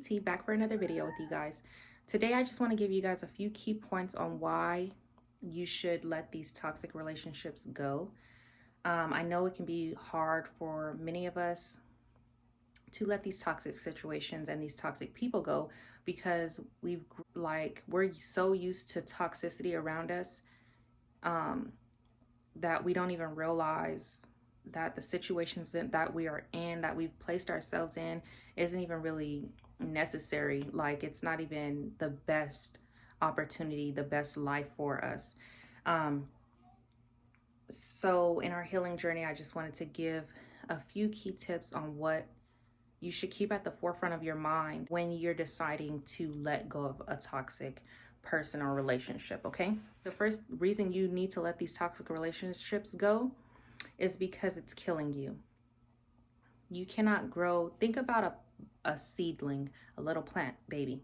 TT, back for another video with you guys. Today I just want to give you guys a few key points on why you should let these toxic relationships go. I know it can be hard for many of us to let these toxic situations and these toxic people go because we're so used to toxicity around us that we don't even realize that the situations that we are in, that we've placed ourselves in, isn't even really necessary. Like, it's not even the best opportunity, the best life for us. So in our healing journey, I just wanted to give a few key tips on what you should keep at the forefront of your mind when you're deciding to let go of a toxic person or relationship, okay? The first reason you need to let these toxic relationships go is because it's killing you. You cannot grow. Think about a seedling, a little plant baby.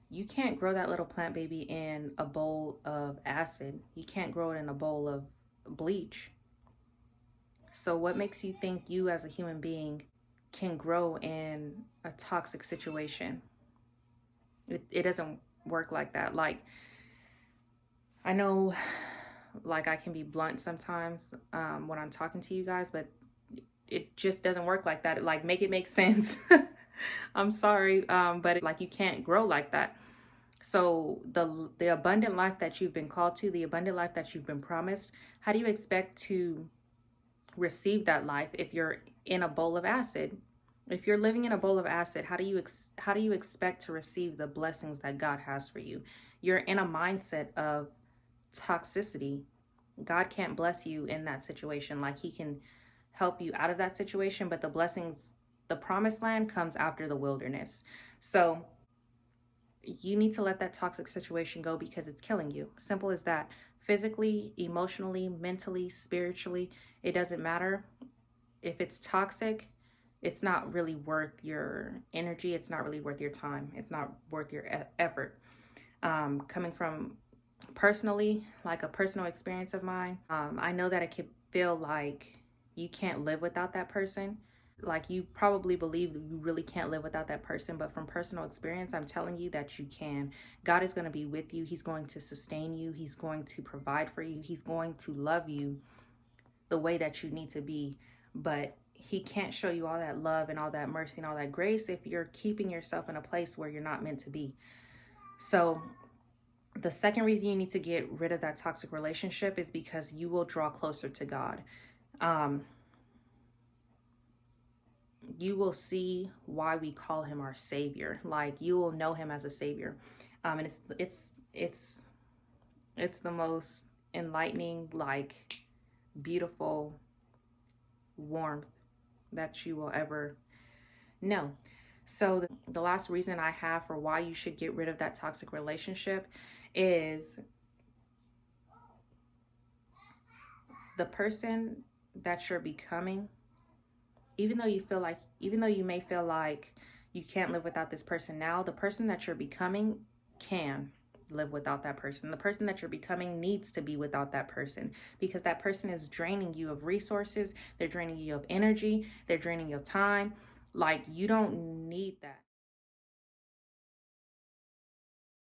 You can't grow that little plant baby in a bowl of acid. You can't grow it in a bowl of bleach. So what makes you think you as a human being can grow in a toxic situation? It doesn't work like that. Like, I know, like, I can be blunt sometimes when I'm talking to you guys, but it just doesn't work like that. Like, make it make sense. I'm sorry, but like, you can't grow like that. So the abundant life that you've been called to, the abundant life that you've been promised, how do you expect to receive that life if you're in a bowl of acid? If you're living in a bowl of acid, how do you expect to receive the blessings that God has for you? You're in a mindset of toxicity. God can't bless you in that situation. Like, he can help you out of that situation, but the blessings, the promised land, comes after the wilderness. So you need to let that toxic situation go because it's killing you. Simple as that. Physically, emotionally, mentally, spiritually, it doesn't matter. If it's toxic, it's not really worth your energy. It's not really worth your time. It's not worth your effort. Coming from personally, like a personal experience of mine, I know that it can feel like you can't live without that person. Like, you probably believe that you really can't live without that person, but from personal experience, I'm telling you that you can. God is going to be with you. He's going to sustain you. He's going to provide for you. He's going to love you the way that you need to be. But he can't show you all that love and all that mercy and all that grace if you're keeping yourself in a place where you're not meant to be. So the second reason you need to get rid of that toxic relationship is because you will draw closer to God. You will see why we call him our savior. Like, you will know him as a savior. And it's the most enlightening, like, beautiful warmth that you will ever know. So the last reason I have for why you should get rid of that toxic relationship is the person that you're becoming. Even though you may feel like you can't live without this person now, the person that you're becoming can live without that person. The person that you're becoming needs to be without that person, because that person is draining you of resources. They're draining you of energy. They're draining your time. Like, you don't need that.